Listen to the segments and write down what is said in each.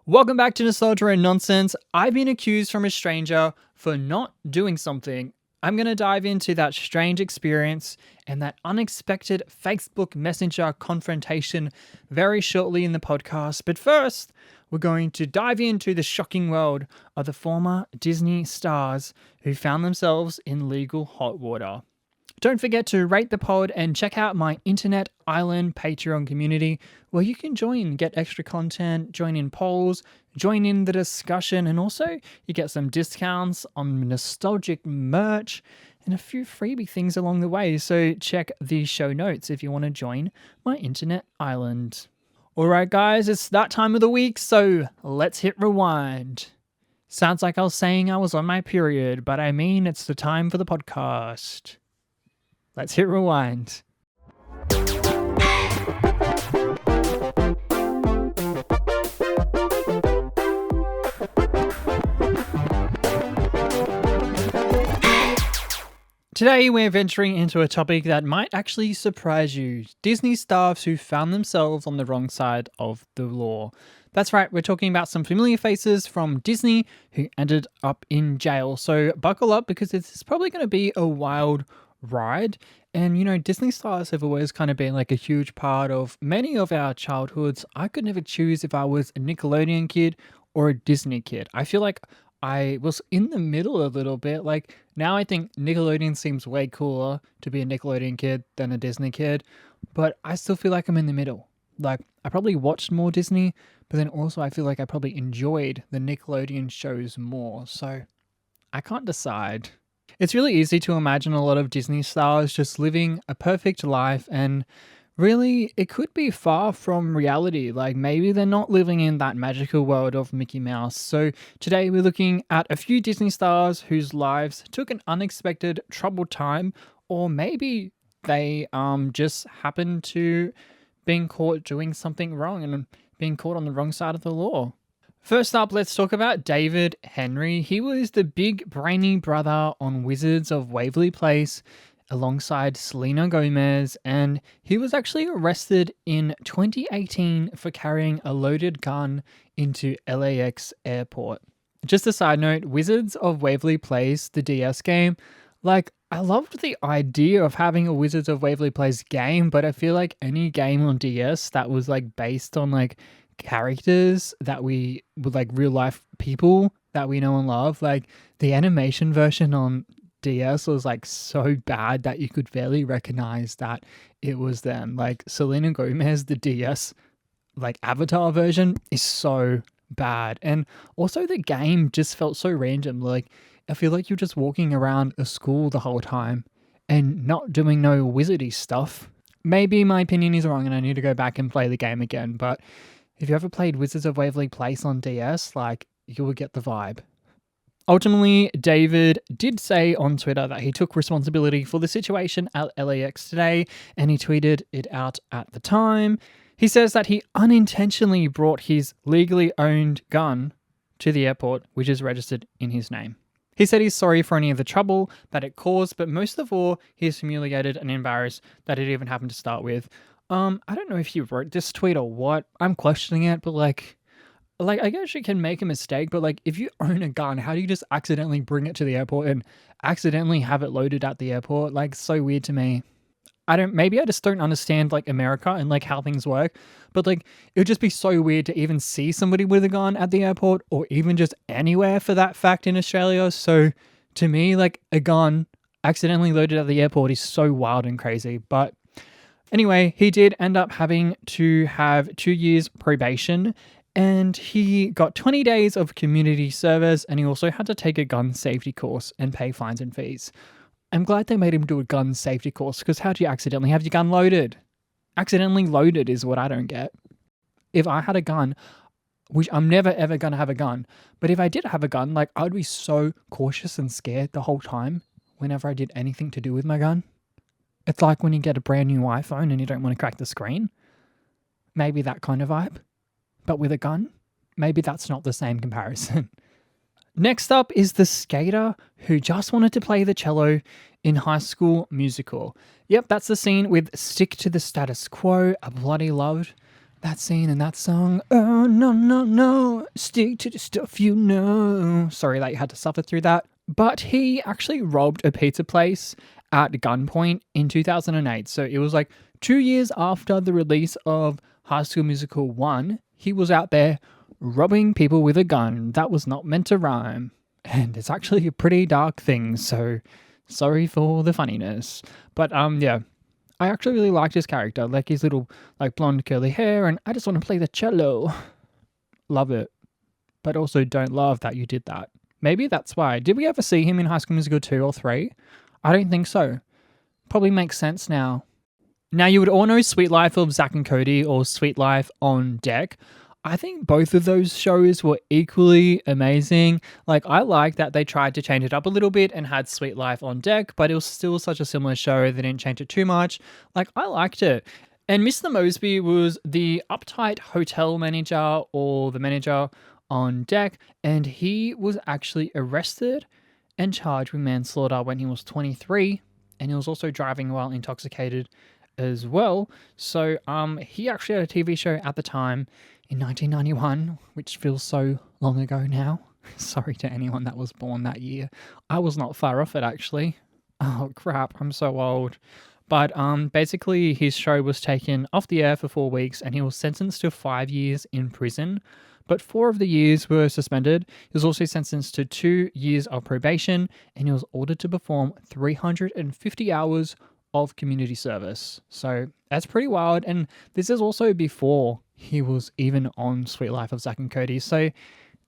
Welcome back to Nostalgia and Nonsense. I've been accused from a stranger for not doing something. I'm going to dive into that strange experience and that unexpected Facebook Messenger confrontation very shortly in the podcast. But first, we're going to dive into the shocking world of the former Disney stars who found themselves in legal hot water. Don't forget to rate the pod and check out my Internet Island Patreon community where you can join, get extra content, join in polls, join in the discussion, and also you get some discounts on nostalgic merch and a few freebie things along the way. So check the show notes if you want to join my Internet Island. Alright guys, it's that time of the week, so let's hit rewind. Sounds like I was saying I was on my period, but I mean it's the time for the podcast. Let's hit rewind. Today we're venturing into a topic that might actually surprise you. Disney stars who found themselves on the wrong side of the law. That's right, we're talking about some familiar faces from Disney who ended up in jail. So buckle up because it's probably going to be a wild ride. And you know, Disney stars have always kind of been like a huge part of many of our childhoods. I could never choose if I was a Nickelodeon kid or a Disney kid. I feel like I was in the middle a little bit. Like now I think Nickelodeon seems way cooler to be a Nickelodeon kid than a Disney kid, but I still feel like I'm in the middle. Like I probably watched more Disney, but then also I feel like I probably enjoyed the Nickelodeon shows more. So I can't decide. It's really easy to imagine a lot of Disney stars just living a perfect life, and really it could be far from reality. Like maybe they're not living in that magical world of Mickey Mouse. So today we're looking at a few Disney stars whose lives took an unexpected troubled time, or maybe they just happened to being caught doing something wrong and being caught on the wrong side of the law. First up, let's talk about David Henry. He was the big brainy brother on Wizards of Waverly Place alongside Selena Gomez, and he was actually arrested in 2018 for carrying a loaded gun into LAX airport. Just a side note, Wizards of Waverly Place, the DS game, like I loved the idea of having a Wizards of Waverly Place game, but I feel like any game on DS that was like based on like characters that we would like real life people that we know and love, like the animation version on DS was like so bad that you could barely recognize that it was them. Like Selena Gomez, the DS like avatar version is so bad, and also the game just felt so random. Like I feel like you're just walking around a school the whole time and not doing no wizardy stuff. Maybe my opinion is wrong and I need to go back and play the game again, but if you ever played Wizards of Waverly Place on DS, like, you will get the vibe. Ultimately, David did say on Twitter that he took responsibility for the situation at LAX today, and he tweeted it out at the time. He says that he unintentionally brought his legally owned gun to the airport, which is registered in his name. He said he's sorry for any of the trouble that it caused, but most of all, he's humiliated and embarrassed that it even happened to start with. I don't know if you wrote this tweet or what. I'm questioning it, but like I guess you can make a mistake, but like if you own a gun, how do you just accidentally bring it to the airport and accidentally have it loaded at the airport? Like so weird to me. Maybe I just don't understand like America and like how things work, but like it would just be so weird to even see somebody with a gun at the airport or even just anywhere for that fact in Australia. So to me, like a gun accidentally loaded at the airport is so wild and crazy. But anyway, he did end up having to have 2 years probation, and he got 20 days of community service, and he also had to take a gun safety course and pay fines and fees. I'm glad they made him do a gun safety course, because how do you accidentally have your gun loaded? Accidentally loaded is what I don't get. If I had a gun, which I'm never ever going to have a gun, but if I did have a gun, like I'd be so cautious and scared the whole time whenever I did anything to do with my gun. It's like when you get a brand new iPhone and you don't want to crack the screen. Maybe that kind of vibe. But with a gun, maybe that's not the same comparison. Next up is the skater who just wanted to play the cello in High School Musical. Yep, that's the scene with Stick to the Status Quo, I bloody loved. That scene in that song, oh no, no, no, stick to the stuff you know. Sorry that you had to suffer through that. But he actually robbed a pizza place at gunpoint in 2008. So it was like 2 years after the release of High School Musical 1. He was out there robbing people with a gun. That was not meant to rhyme. And it's actually a pretty dark thing. So sorry for the funniness. But yeah. I actually really liked his character, like his little like blonde curly hair, and I just want to play the cello. Love it. But also don't love that you did that. Maybe that's why. Did we ever see him in High School Musical 2 or 3? I don't think so. Probably makes sense now. Now, you would all know Sweet Life of Zack and Cody or Sweet Life on Deck. I think both of those shows were equally amazing. Like, I like that they tried to change it up a little bit and had Sweet Life on Deck, but it was still such a similar show. They didn't change it too much. Like, I liked it. And Mr. Mosby was the uptight hotel manager or the manager on Deck, and he was actually arrested and charged with manslaughter when he was 23, and he was also driving while intoxicated as well. So he actually had a TV show at the time in 1991, which feels so long ago now. Sorry to anyone that was born that year. I was not far off it, actually. Oh, crap. I'm so old. But basically, his show was taken off the air for 4 weeks, and he was sentenced to 5 years in prison. But 4 of the years were suspended. He was also sentenced to 2 years of probation, and he was ordered to perform 350 hours of community service. So that's pretty wild. And this is also before he was even on Sweet Life of Zack and Cody. So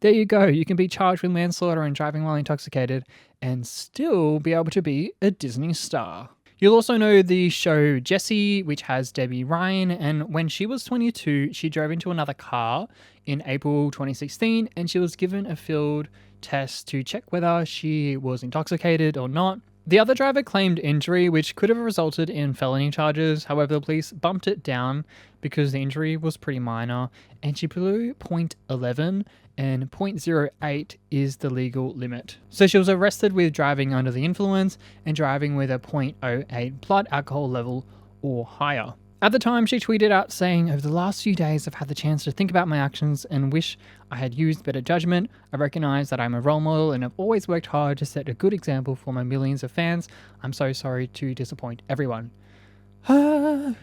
there you go. You can be charged with manslaughter and driving while intoxicated and still be able to be a Disney star. You'll also know the show Jessie, which has Debbie Ryan, and when she was 22, she drove into another car in April 2016, and she was given a field test to check whether she was intoxicated or not. The other driver claimed injury, which could have resulted in felony charges. However, the police bumped it down because the injury was pretty minor, and she blew .11, and .08 is the legal limit. So she was arrested with driving under the influence and driving with a .08 blood alcohol level or higher. At the time, she tweeted out saying, "Over the last few days, I've had the chance to think about my actions and wish I had used better judgment. I recognize that I'm a role model and have always worked hard to set a good example for my millions of fans. I'm so sorry to disappoint everyone."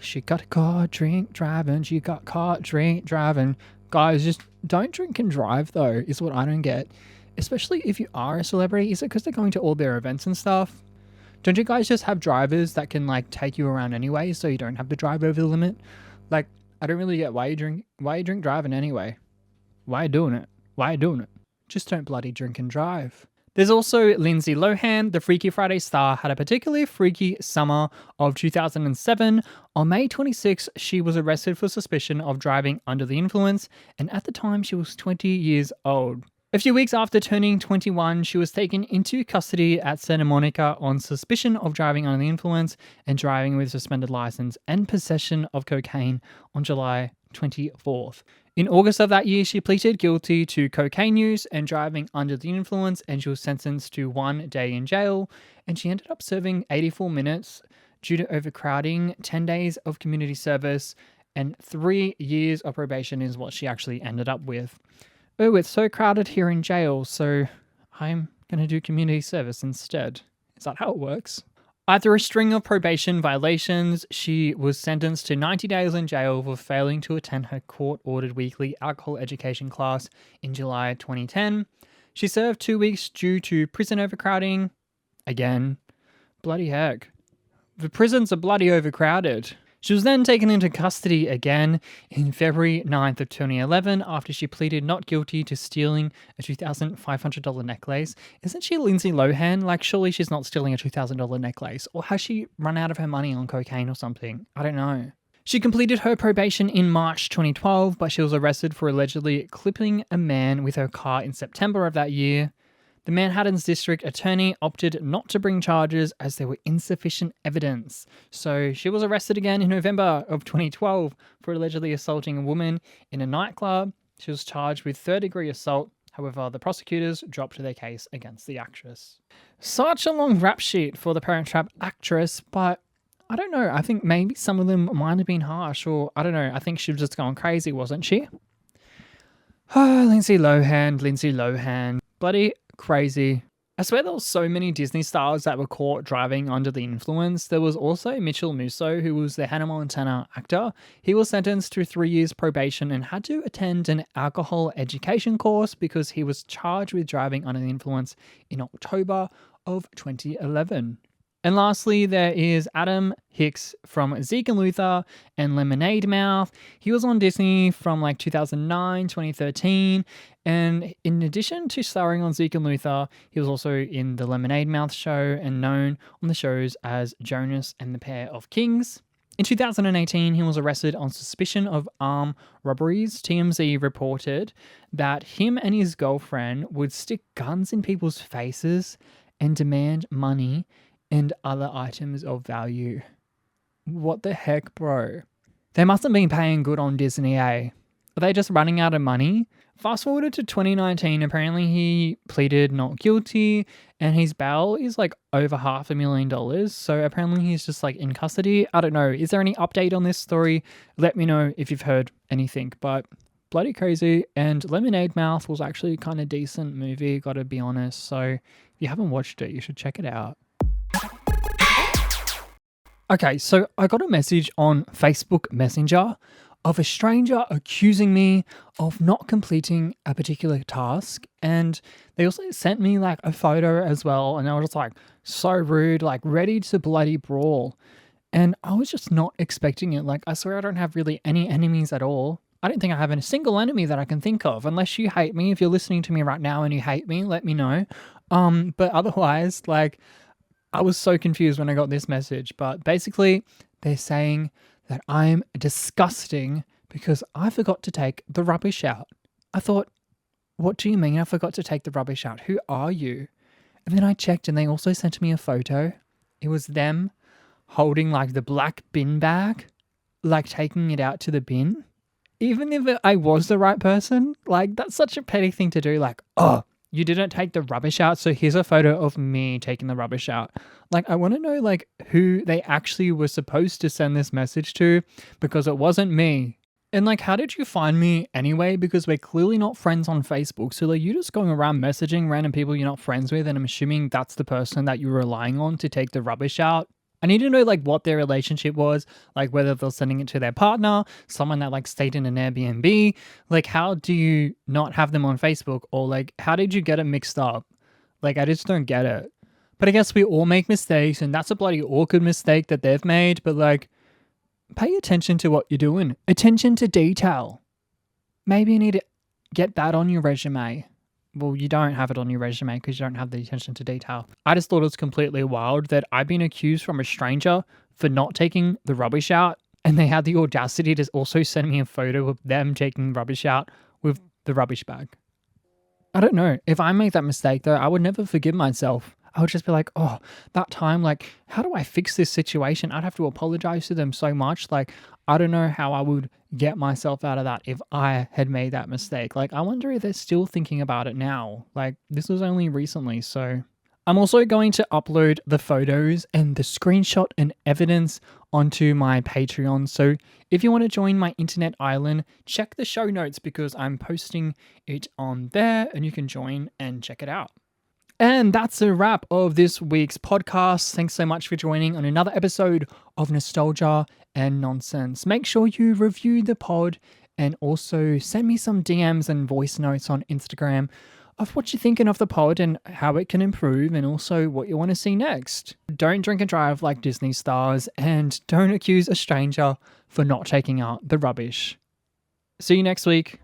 She got caught drink driving. She got caught drink driving. Guys, just don't drink and drive, though, is what I don't get. Especially if you are a celebrity. Is it because they're going to all their events and stuff? Don't you guys just have drivers that can like take you around anyway, so you don't have to drive over the limit? Like, I don't really get why you drink driving anyway. Why are you doing it? Why are you doing it? Just don't bloody drink and drive. There's also Lindsay Lohan, the Freaky Friday star, had a particularly freaky summer of 2007. On May 26, she was arrested for suspicion of driving under the influence, and at the time she was 20 years old. A few weeks after turning 21, she was taken into custody at Santa Monica on suspicion of driving under the influence and driving with suspended license and possession of cocaine on July 24th. In August of that year, she pleaded guilty to cocaine use and driving under the influence, and she was sentenced to 1 day in jail, and she ended up serving 84 minutes due to overcrowding, 10 days of community service, and 3 years of probation is what she actually ended up with. Oh, it's so crowded here in jail, so I'm going to do community service instead. Is that how it works? After a string of probation violations, she was sentenced to 90 days in jail for failing to attend her court-ordered weekly alcohol education class in July 2010. She served 2 weeks due to prison overcrowding. Again, bloody heck. The prisons are bloody overcrowded. She was then taken into custody again in February 9th of 2011 after she pleaded not guilty to stealing a $2,500 necklace. Isn't she Lindsay Lohan? Like, surely she's not stealing a $2,000 necklace. Or has she run out of her money on cocaine or something? I don't know. She completed her probation in March 2012, but she was arrested for allegedly clipping a man with her car in September of that year. The Manhattan's district attorney opted not to bring charges as there were insufficient evidence. So she was arrested again in November of 2012 for allegedly assaulting a woman in a nightclub. She was charged with third-degree assault. However, the prosecutors dropped their case against the actress. Such a long rap sheet for the Parent Trap actress, but I don't know. I think maybe some of them might have been harsh, or I don't know. I think she was just going crazy, wasn't she? Lindsay Lohan. Bloody crazy. I swear there was so many Disney stars that were caught driving under the influence. There was also Mitchell Musso, who was the Hannah Montana actor. He was sentenced to 3 years probation and had to attend an alcohol education course because he was charged with driving under the influence in October of 2011. And lastly, there is Adam Hicks from Zeke and Luther and Lemonade Mouth. He was on Disney from like 2009, 2013. And in addition to starring on Zeke and Luther, he was also in the Lemonade Mouth show and known on the shows as Jonas and the Pair of Kings. In 2018, he was arrested on suspicion of armed robberies. TMZ reported that him and his girlfriend would stick guns in people's faces and demand money and other items of value. What the heck, bro? They must have been paying good on Disney, eh? Are they just running out of money? Fast forwarded to 2019, apparently he pleaded not guilty and his bail is like over $500,000. So apparently he's just like in custody. I don't know. Is there any update on this story? Let me know if you've heard anything, but bloody crazy. And Lemonade Mouth was actually kind of decent movie, gotta be honest. So if you haven't watched it, you should check it out. Okay, so I got a message on Facebook Messenger of a stranger accusing me of not completing a particular task. And they also sent me like a photo as well. And I was just like, so rude, like ready to bloody brawl. And I was just not expecting it. Like, I swear I don't have really any enemies at all. I don't think I have a single enemy that I can think of, unless you hate me. If you're listening to me right now and you hate me, let me know. But otherwise, like, I was so confused when I got this message, but basically they're saying that I'm disgusting because I forgot to take the rubbish out. I thought, what do you mean I forgot to take the rubbish out? Who are you? And then I checked and they also sent me a photo. It was them holding like the black bin bag, like taking it out to the bin. Even if I was the right person, like that's such a petty thing to do. Like, oh, you didn't take the rubbish out, so here's a photo of me taking the rubbish out. Like, I want to know, like, who they actually were supposed to send this message to, because it wasn't me. And, like, how did you find me anyway? Because we're clearly not friends on Facebook, so, like, you just going around messaging random people you're not friends with, and I'm assuming that's the person that you're relying on to take the rubbish out. I need to know, like, what their relationship was, like, whether they're sending it to their partner, someone that, like, stayed in an Airbnb. Like, how do you not have them on Facebook? Or, like, how did you get it mixed up? Like, I just don't get it. But I guess we all make mistakes, and that's a bloody awkward mistake that they've made. But, like, pay attention to what you're doing. Attention to detail. Maybe you need to get that on your resume. Well, you don't have it on your resume because you don't have the attention to detail. I just thought it was completely wild that I've been accused from a stranger for not taking the rubbish out, and they had the audacity to also send me a photo of them taking rubbish out with the rubbish bag. I don't know. If I make that mistake though, I would never forgive myself. I would just be like, oh, that time, like, how do I fix this situation? I'd have to apologize to them so much. Like, I don't know how I would get myself out of that if I had made that mistake. Like, I wonder if they're still thinking about it now. Like, this was only recently, so. I'm also going to upload the photos and the screenshot and evidence onto my Patreon. So if you want to join my internet island, check the show notes because I'm posting it on there and you can join and check it out. And that's a wrap of this week's podcast. Thanks so much for joining on another episode of Nostalgia and Nonsense. Make sure you review the pod and also send me some DMs and voice notes on Instagram of what you're thinking of the pod and how it can improve and also what you want to see next. Don't drink and drive like Disney stars and don't accuse a stranger for not taking out the rubbish. See you next week.